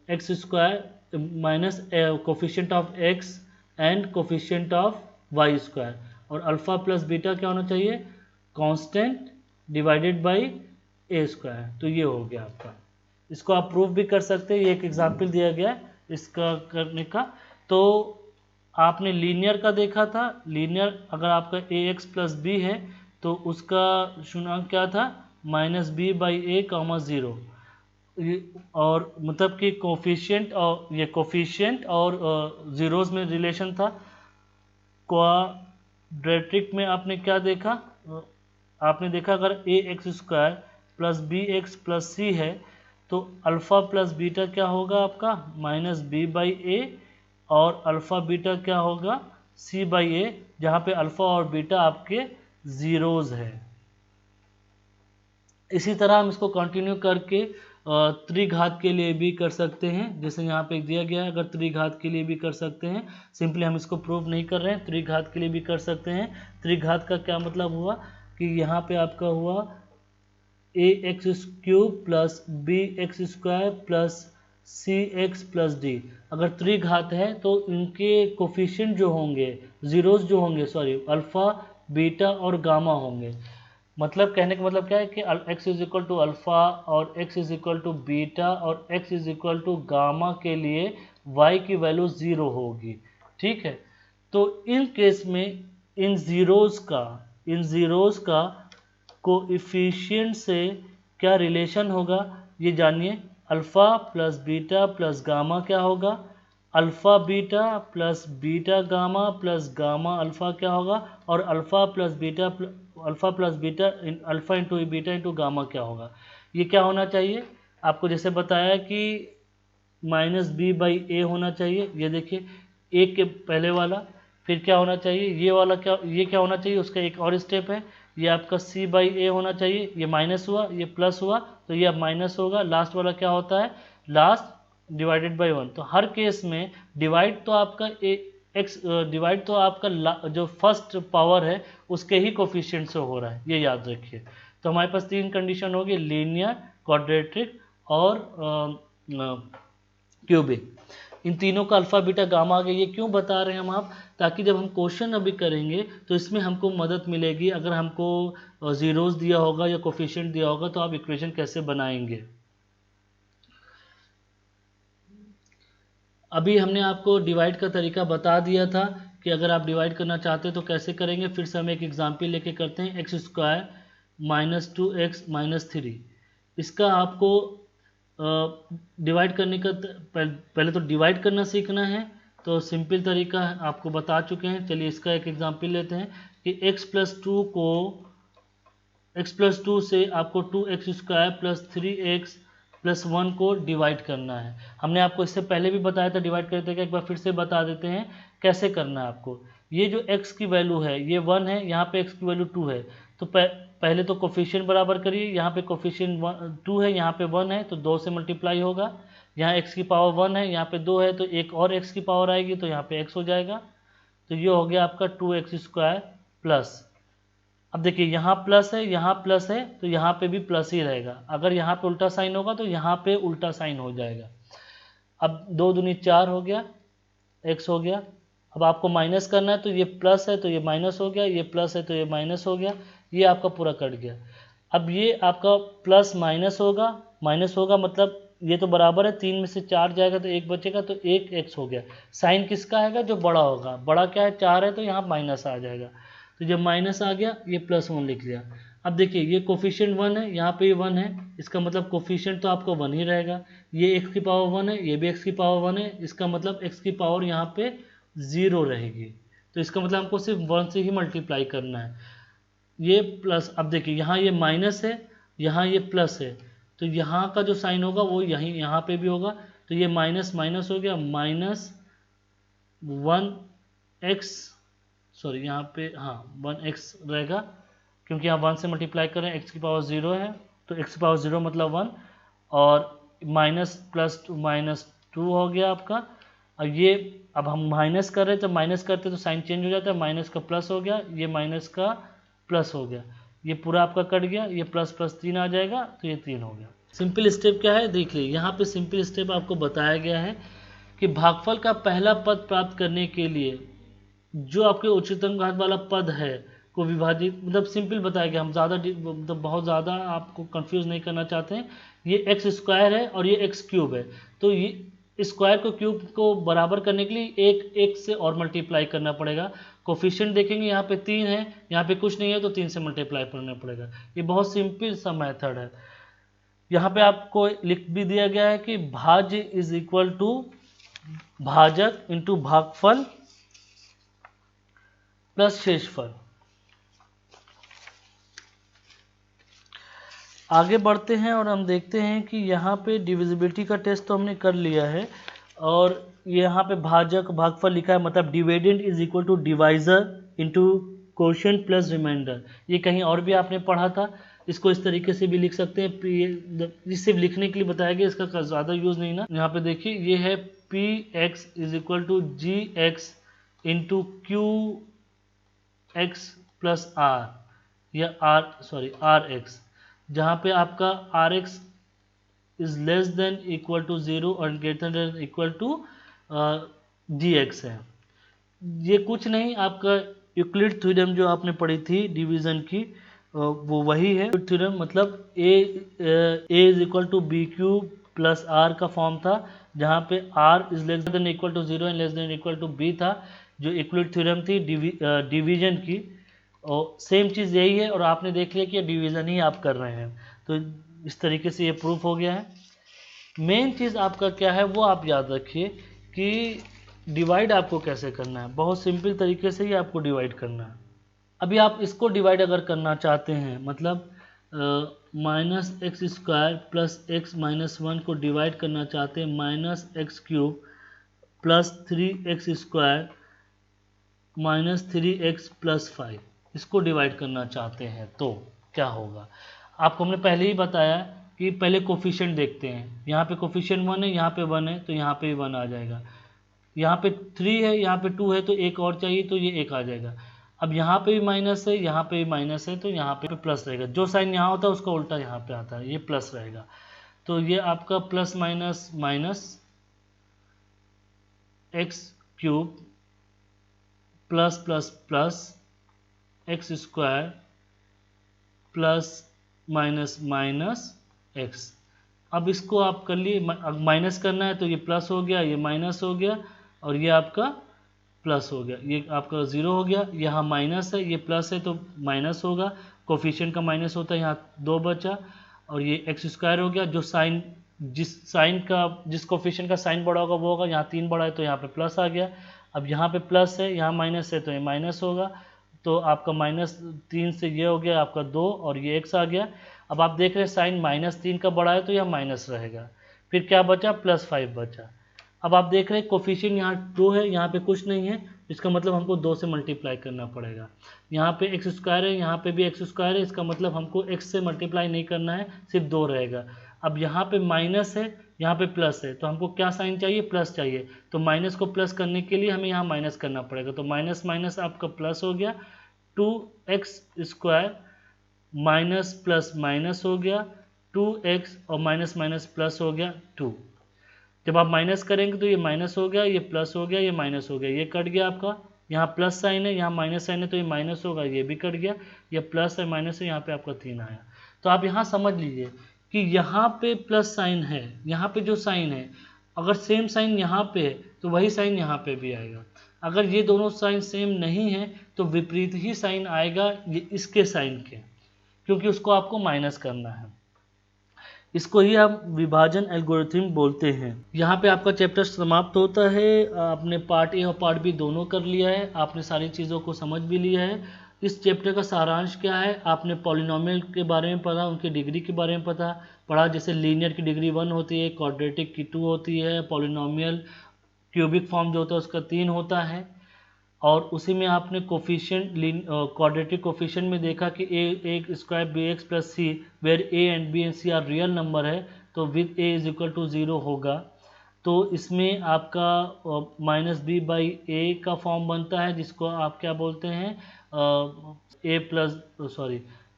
x square minus coefficient of x and coefficient of y square, और अल्फा प्लस बीटा क्या होना चाहिए, constant divided by a square. तो ये हो गया आपका, इसको आप प्रूफ भी कर सकते हैं, ये एक एग्जाम्पल दिया गया है इसका करने का। तो आपने लीनियर का देखा था, लीनियर अगर आपका ए एक्स प्लस बी है तो उसका शुनांक क्या था -b/a, 0, और मतलब कि कोफिशिएंट और ये कोफिशिएंट और जीरोस में रिलेशन था। क्वाड्रेटिक में आपने क्या देखा, आपने देखा अगर a x square plus b x plus c है तो अल्फ़ा प्लस बीटा क्या होगा आपका -b/a, और अल्फ़ा बीटा क्या होगा c/a, जहाँ पे अल्फ़ा और बीटा आपके ज़ीरोज़ है। इसी तरह हम इसको कंटिन्यू करके त्रिघात के लिए भी कर सकते हैं, जैसे यहाँ पे दिया गया है, अगर त्रिघात के लिए भी कर सकते हैं, सिंपली हम इसको प्रूव नहीं कर रहे हैं, त्रिघात के लिए भी कर सकते हैं। त्रिघात का क्या मतलब हुआ कि यहाँ पे आपका हुआ a x cube plus b x square plus c x plus d. अगर त्रिघात है तो इनके कोफिशिएंट जो होंगे, जीरोस जो होंगे, सॉरी, अल्फ़ा बीटा और गामा होंगे। मतलब कहने का मतलब क्या है कि x is equal to alpha और x is equal to beta और x is equal to gamma के लिए y की वैल्यू 0 होगी, ठीक है। तो इन केस में इन ज़ीरोज़ का कोएफिशिएंट से क्या रिलेशन होगा ये जानिए। Alpha plus beta plus gamma क्या होगा, alpha beta plus beta gamma plus gamma alpha क्या होगा, और alpha plus beta alpha into beta into gamma क्या होगा। ये क्या होना चाहिए, आपको जैसे बताया कि -b/a होना चाहिए, ये देखिए ए के पहले वाला, फिर क्या होना चाहिए ये वाला, ये क्या होना चाहिए, उसका एक और स्टेप है, ये आपका c/a होना चाहिए, ये माइनस हुआ ये प्लस हुआ तो ये अब माइनस होगा, लास्ट वाला क्या होता है लास्ट डिवाइडेड बाई 1। तो हर केस में डिवाइड तो आपका डिवाइड तो आपका जो फर्स्ट पावर है उसके ही कोफिशिएंट से हो रहा है, ये याद रखिए। तो हमारे पास 3 कंडीशन होगी, लीनियर, क्वाड्रेटिक और क्यूबिक। इन तीनों का अल्फ़ा बीटा गामा आ गया। ये क्यों बता रहे हैं हम आप, ताकि जब हम क्वेश्चन अभी करेंगे तो इसमें हमको मदद मिलेगी। अगर हमको ज़ीरोज़ दिया होगा या कोफिशिएंट दिया होगा तो आप इक्वेशन कैसे बनाएंगे। अभी हमने आपको डिवाइड का तरीका बता दिया था कि अगर आप डिवाइड करना चाहते हैं तो कैसे करेंगे। फिर से हम एक एग्जाम्पल लेके करते हैं, एक्स स्क्वायर -2x-3। इसका आपको डिवाइड करने का पहले तो डिवाइड करना सीखना है, तो सिंपल तरीका आपको बता चुके हैं। चलिए इसका एक एग्जाम्पल लेते हैं कि x+2 से आपको 2x² प्लस 3x प्लस 1 को डिवाइड करना है। हमने आपको इससे पहले भी बताया था डिवाइड करते हैं, एक बार फिर से बता देते हैं कैसे करना है आपको। ये जो x की वैल्यू है ये 1 है, यहाँ पे x की वैल्यू 2 है, तो पहले तो कोफिशिएंट बराबर करिए। यहाँ पे कोफिशिएंट 2 है, यहाँ पे 1 है, तो 2 से मल्टीप्लाई होगा। यहाँ x की पावर 1 है, यहाँ पे 2 है, तो एक और x की पावर आएगी तो यहाँ पे x हो जाएगा। तो ये हो गया आपका 2x² प्लस। अब देखिए यहाँ प्लस है, यहाँ प्लस है, तो यहाँ पे भी प्लस ही रहेगा। अगर यहाँ पे उल्टा साइन होगा तो यहाँ पे उल्टा साइन हो जाएगा। अब 2 दूनी 4 हो गया, x हो गया। अब आपको माइनस करना है तो ये प्लस है तो ये माइनस हो गया, ये प्लस है तो ये माइनस हो गया, ये आपका पूरा कट गया। अब ये आपका प्लस माइनस होगा मतलब ये तो बराबर है, 3 में से 4 जाएगा तो 1 बचेगा, तो 1x हो गया। साइन किसका आएगा? जो बड़ा होगा। बड़ा क्या है? 4 है, तो यहाँ माइनस आ जाएगा। तो जब माइनस आ गया, ये +1 लिख लिया। अब देखिए ये कोफिशिएंट 1 है, यहाँ पे 1 है, इसका मतलब कोफिशिएंट तो आपको 1 ही रहेगा। ये x की पावर 1 है, ये भी x की पावर 1 है, इसका मतलब x की पावर यहाँ पे 0 रहेगी। तो इसका मतलब हमको सिर्फ 1 से ही मल्टीप्लाई करना है। ये प्लस, अब देखिए यहाँ ये माइनस है, यहाँ ये प्लस है, तो यहाँ का जो साइन होगा वो यहाँ पे भी होगा। तो ये माइनस माइनस हो गया, -1x, सॉरी यहाँ पे हाँ 1x रहेगा, क्योंकि यहाँ 1 से मल्टीप्लाई कर रहे हैं, x की पावर 0 है, तो x की पावर 0 मतलब 1, और माइनस प्लस -2 हो गया आपका। अब ये अब हम माइनस कर रहे हैं, तो माइनस करते तो साइन चेंज हो जाता है, माइनस का प्लस हो गया, ये माइनस का प्लस हो गया, ये पूरा आपका कट गया, ये प्लस प्लस 3 आ जाएगा, तो ये 3 हो गया। सिंपल स्टेप क्या है देख लीजिए, यहाँ पे सिंपल स्टेप आपको बताया गया है कि भागफल का पहला पद प्राप्त करने के लिए जो आपके उच्चतम घात वाला पद है को विभाजित, मतलब सिंपल बताया गया, हम ज़्यादा मतलब बहुत ज़्यादा आपको कंफ्यूज नहीं करना चाहते हैं। ये एक्स स्क्वायर है और ये एक्स क्यूब है, तो ये स्क्वायर को क्यूब को बराबर करने के लिए एक से और मल्टीप्लाई करना पड़ेगा। कोफिशिएंट देखेंगे यहाँ पे 3 है, यहाँ पे कुछ नहीं है, तो 3 से मल्टीप्लाई करना पड़ेगा। ये बहुत सिंपल सा मेथड है। यहाँ पे आपको लिख भी दिया गया है कि भाज्य इज इक्वल टू भाजक इंटू भागफल प्लस शेषफल। आगे बढ़ते हैं और हम देखते हैं कि यहाँ पे डिविजिबिलिटी का टेस्ट तो हमने कर लिया है, और यहाँ पे भाजक भागफल लिखा है, मतलब dividend is equal to divisor into quotient plus remainder. ये कहीं और भी आपने पढ़ा था, इसको इस तरीके से भी लिख सकते हैं, जिससे लिखने के लिए बताया गया, इसका ज़्यादा यूज़ नहीं ना। यहाँ पे देखिए ये है P x is equal to G x into Q x plus R, या आर एक्स, जहाँ पे आपका R x is less than equal to 0 और greater than equal to G x है। ये कुछ नहीं, आपका यूक्लिड थ्योरम जो आपने पढ़ी थी डिवीजन की, वो वही है थ्योरम, मतलब a is equal to b cube plus r का फॉर्म था, जहाँ पे r is less than equal to 0 and less than equal to b था, जो यूक्लिड थ्योरम थी डिवीजन की। और सेम चीज़ यही है, और आपने देख लिया कि डिवीज़न ही आप कर रहे हैं, तो इस तरीके से ये प्रूफ हो गया है। मेन चीज़ आपका क्या है वो आप याद रखिए कि डिवाइड आपको कैसे करना है, बहुत सिंपल तरीके से ही आपको डिवाइड करना है। अभी आप इसको डिवाइड अगर करना चाहते हैं, मतलब -x² प्लस x-1 को डिवाइड करना चाहते हैं -x³ plus 3x² -3x plus 5, इसको डिवाइड करना चाहते हैं तो क्या होगा। आपको हमने पहले ही बताया कि पहले कोफिशिएंट देखते हैं, यहाँ पे कोफिशिएंट 1 है, यहाँ पे 1 है, तो यहाँ पे 1 आ जाएगा। यहाँ पे 3 है, यहाँ पे 2 है, तो एक और चाहिए, तो ये 1 आ जाएगा। अब यहाँ पे भी माइनस है, यहाँ पे भी माइनस है, तो यहाँ पे प्लस रहेगा। जो साइन यहाँ होता है उसका उल्टा यहाँ पे आता है, ये प्लस रहेगा। तो ये आपका plus minus minus x³ plus plus plus x² plus minus minus x। अब इसको आप कर लिए, माइनस करना है तो ये प्लस हो गया, ये माइनस हो गया, और ये आपका प्लस हो गया, ये आपका 0 हो गया। यहाँ माइनस है, ये प्लस है, तो माइनस होगा, कोफिशिएंट का माइनस होता है, यहाँ 2 बचा, और ये x² हो गया। जो साइन जिस कोफिशिएंट का साइन बड़ा होगा वो होगा, यहाँ 3 बड़ा है, तो यहाँ पे प्लस आ गया। अब यहाँ पे प्लस है, यहाँ माइनस है, तो ये माइनस होगा, तो आपका -3 से ये हो गया आपका 2, और ये x आ गया। अब आप देख रहे हैं साइन -3 का बड़ा है, तो यह माइनस रहेगा, फिर क्या बचा, +5 बचा। अब आप देख रहे हैं कोफिशिएंट यहाँ 2 है, यहाँ पे कुछ नहीं है, इसका मतलब हमको 2 से मल्टीप्लाई करना पड़ेगा। यहाँ पे x² है, यहाँ पे भी x² है, इसका मतलब हमको x से मल्टीप्लाई नहीं करना है, सिर्फ 2 रहेगा। अब यहाँ पे माइनस है, यहाँ पे प्लस है, तो हमको क्या साइन चाहिए, प्लस चाहिए, तो माइनस को प्लस करने के लिए हमें यहाँ माइनस करना पड़ेगा, तो माइनस माइनस आपका प्लस हो गया, 2x² माइनस प्लस माइनस हो गया 2x, और माइनस माइनस प्लस हो गया 2। जब आप माइनस करेंगे तो ये माइनस हो गया, ये प्लस हो गया, ये माइनस हो गया, ये कट गया आपका। यहाँ प्लस साइन है, यहाँ माइनस साइन है, तो ये माइनस होगा, ये भी कट गया, ये प्लस है माइनस है, यहाँ पे आपका 3 आया। तो आप यहाँ समझ लीजिए कि यहाँ पे प्लस साइन है, यहाँ पे जो साइन है अगर सेम साइन यहाँ पे है तो वही साइन यहाँ पे भी आएगा। अगर ये दोनों साइन सेम नहीं है तो विपरीत ही साइन आएगा ये इसके साइन के, क्योंकि उसको आपको माइनस करना है। इसको ही हम विभाजन एल्गोरिथम बोलते हैं। यहाँ पे आपका चैप्टर समाप्त होता है। आपने पार्ट ए और पार्ट बी दोनों कर लिया है, आपने सारी चीज़ों को समझ भी लिया है। इस चैप्टर का सारांश क्या है, आपने पॉलिनोमियल के बारे में पढ़ा, उनकी डिग्री के बारे में पढ़ा। जैसे लीनियर की डिग्री 1 होती है, क्वाड्रेटिक की 2 होती है, पॉलिनोमियल क्यूबिक फॉर्म जो होता है उसका 3 होता है। और उसी में आपने कोफिशिएंट क्वाड्रेटिक कोफिशिएंट में देखा कि a square b x plus c where a and b and c are real number है, तो with a is equal to 0 होगा। तो इसमें आपका माइनस बी बाई ए का फॉर्म बनता है, जिसको आप क्या बोलते हैं, a plus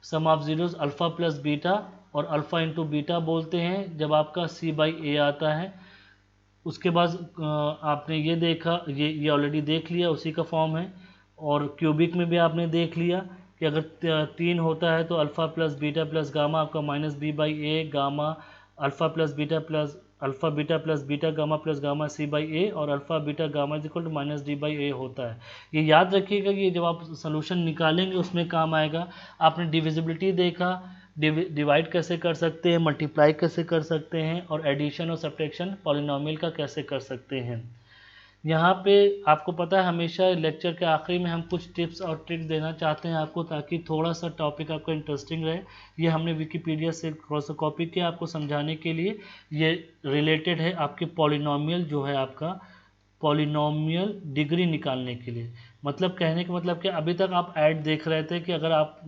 sum of zeros alpha plus beta और अल्फ़ा इंटू बीटा बोलते हैं जब आपका सी बाई ए आता है। उसके बाद आपने ये देखा, ये ऑलरेडी देख लिया, उसी का फॉर्म है। और क्यूबिक में भी आपने देख लिया कि अगर 3 होता है तो अल्फ़ा प्लस गामा आपका minus b by a gamma alpha beta plus beta gamma plus gamma c by a और alpha beta gamma is equal to minus d by a होता है। ये याद रखिएगा कि जब आप सोल्यूशन निकालेंगे उसमें काम आएगा। आपने डिविजिबिलिटी देखा, डिवाइड कैसे कर सकते हैं, मल्टीप्लाई कैसे कर सकते हैं, और एडिशन और सब्ट्रैक्शन पॉलिनोमियल का कैसे कर सकते हैं। यहाँ पे आपको पता है हमेशा लेक्चर के आखिरी में हम कुछ टिप्स और ट्रिक्स देना चाहते हैं आपको, ताकि थोड़ा सा टॉपिक आपका इंटरेस्टिंग रहे। ये हमने विकिपीडिया से थोड़ा सा कॉपी किया आपको समझाने के लिए। ये रिलेटेड है आपके पॉलिनोमियल जो है आपका पॉलिनोमियल डिग्री निकालने के लिए। मतलब कहने का मतलब कि अभी तक आप ऐड देख रहे थे कि अगर आप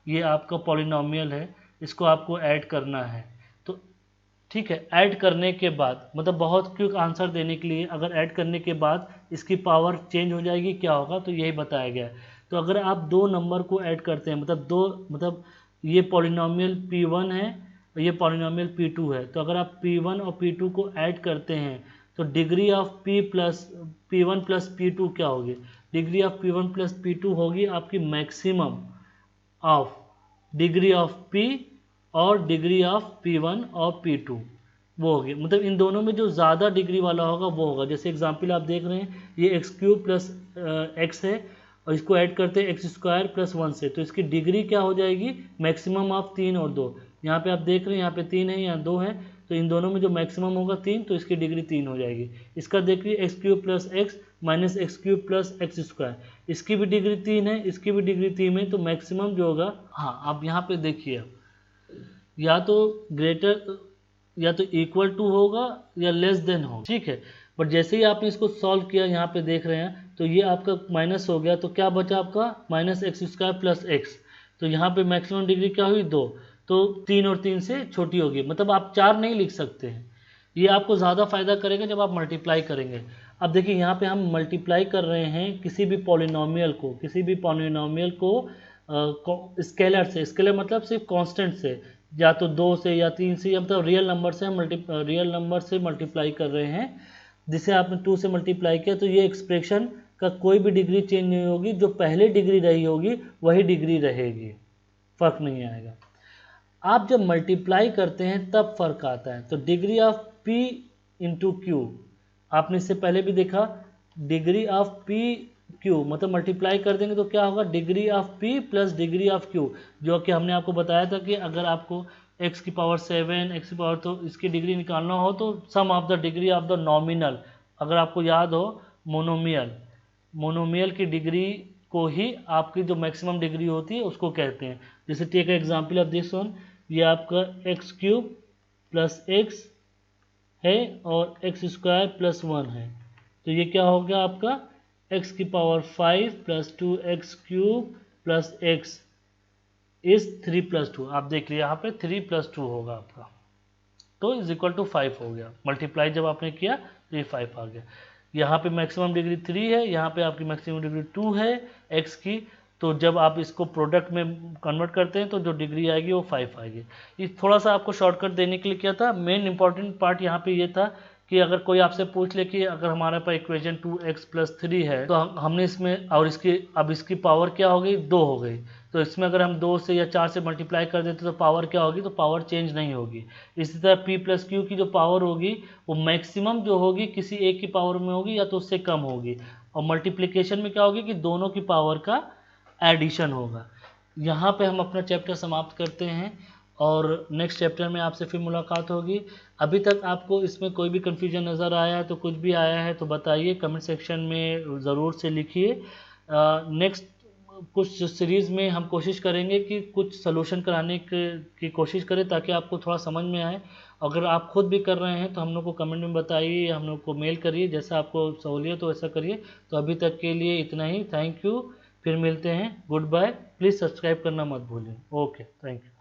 ये आपका पॉलिनोमियल है, इसको आपको ऐड करना है, तो ठीक है, ऐड करने के बाद मतलब बहुत क्विक आंसर देने के लिए, अगर ऐड करने के बाद इसकी पावर चेंज हो जाएगी, क्या होगा, तो यही बताया गया है। तो अगर आप दो नंबर को ऐड करते हैं, मतलब ये पॉलिनोमियल P1 है और ये पॉलिनोमियल P2 है, तो अगर आप P1 और P2 को ऐड करते हैं तो degree of P1 plus P2 क्या होगी, degree of P1 plus P2 होगी आपकी maximum of degree of P और डिग्री ऑफ P1 और P2 वो होगी। मतलब इन दोनों में जो ज़्यादा डिग्री वाला होगा वो होगा। जैसे एग्जांपल आप देख रहे हैं, ये एक्स क्यूब प्लस एक्स है और इसको ऐड करते हैं एक्स स्क्वायर प्लस 1 से, तो इसकी डिग्री क्या हो जाएगी, मैक्सिमम ऑफ 3 और 2। यहाँ पे आप देख रहे हैं, यहाँ पे 3 है, यहाँ 2 है, तो इन दोनों में जो मैक्सिमम होगा 3, तो इसकी डिग्री 3 हो जाएगी। इसका देखिए x cube plus x minus x cube plus x square, इसकी भी डिग्री 3 है, इसकी भी डिग्री 3 है, तो मैक्सिमम जो होगा, हाँ आप यहाँ पे देखिए, या तो ग्रेटर या तो इक्वल टू होगा या लेस देन होगा, ठीक है। बट जैसे ही आपने इसको सॉल्व किया, यहाँ पे देख रहे हैं, तो ये आपका माइनस हो गया, तो क्या बचा आपका minus x square plus x, तो यहाँ पे मैक्सिमम डिग्री क्या हुई 2, तो 3 और 3 से छोटी होगी। मतलब आप 4 नहीं लिख सकते हैं, ये आपको ज़्यादा फायदा करेगा जब आप मल्टीप्लाई करेंगे। अब देखिए यहाँ पे हम मल्टीप्लाई कर रहे हैं किसी भी पॉलिनोमियल को स्केलर से, स्केलर मतलब सिर्फ कांस्टेंट से, या तो 2 से या 3 से, या मतलब रियल नंबर से मल्टीप्लाई कर रहे हैं। जिसे आपने 2 से मल्टीप्लाई किया, तो ये एक्सप्रेशन का कोई भी डिग्री चेंज नहीं होगी, जो पहले डिग्री रही होगी वही डिग्री रहेगी, फर्क नहीं आएगा। आप जब मल्टीप्लाई करते हैं तब फर्क आता है। तो degree of P into Q, आपने इससे पहले भी देखा, डिग्री ऑफ P क्यू मतलब मल्टीप्लाई कर देंगे तो क्या होगा, degree of P plus degree of Q, जो कि हमने आपको बताया था कि अगर आपको x की पावर 7 x की पावर, तो इसकी डिग्री निकालना हो तो sum of the degree of the nominal, अगर आपको याद हो मोनोमियल की डिग्री को ही आपकी जो मैक्सिमम डिग्री होती है उसको कहते हैं। जैसे take example of this one, ये आपका एक्स क्यूब प्लस एक्स है और एक्स स्क्वायर प्लस 1 है, तो ये क्या हो गया आपका x की power 5 plus 2x cube plus x is 3 plus 2। आप देख लीजिए यहाँ पे 3 प्लस 2 होगा आपका, तो इज इक्वल टू 5 हो गया। मल्टीप्लाई जब आपने किया तो ये 5 आ गया। यहाँ पे मैक्सिमम डिग्री 3 है, यहाँ पे आपकी मैक्सिमम डिग्री 2 है x की, तो जब आप इसको प्रोडक्ट में कन्वर्ट करते हैं तो जो डिग्री आएगी वो 5 आएगी। ये थोड़ा सा आपको शॉर्टकट देने के लिए किया था। मेन इंपॉर्टेंट पार्ट यहाँ पे ये था कि अगर कोई आपसे पूछ ले कि अगर हमारे पास इक्वेशन 2x प्लस 3 है, तो हमने इसमें और इसकी अब इसकी पावर क्या हो गई, 2 हो गई, तो इसमें अगर हम 2 से या 4 से मल्टीप्लाई कर देते तो पावर क्या होगी, तो पावर चेंज नहीं होगी। इसी तरह p प्लस क्यू की जो पावर होगी वो मैक्सिमम जो होगी किसी एक की पावर में होगी या तो उससे कम होगी, और मल्टीप्लिकेशन में क्या होगी कि दोनों की पावर का एडिशन होगा। यहाँ पे हम अपना चैप्टर समाप्त करते हैं और नेक्स्ट चैप्टर में आपसे फिर मुलाकात होगी। अभी तक आपको इसमें कोई भी कन्फ्यूजन नज़र आया है तो कुछ भी आया है तो बताइए, कमेंट सेक्शन में ज़रूर से लिखिए। नेक्स्ट कुछ सीरीज़ में हम कोशिश करेंगे कि कुछ सलूशन कराने की कोशिश करें ताकि आपको थोड़ा समझ में आए। अगर आप खुद भी कर रहे हैं तो हम लोग को कमेंट में बताइए, हम लोग को मेल करिए, जैसा आपको सहूलियत हो वैसा करिए। तो अभी तक के लिए इतना ही, थैंक यू, फिर मिलते हैं, गुड बाय। प्लीज़ सब्सक्राइब करना मत भूलिए। Okay, thank you.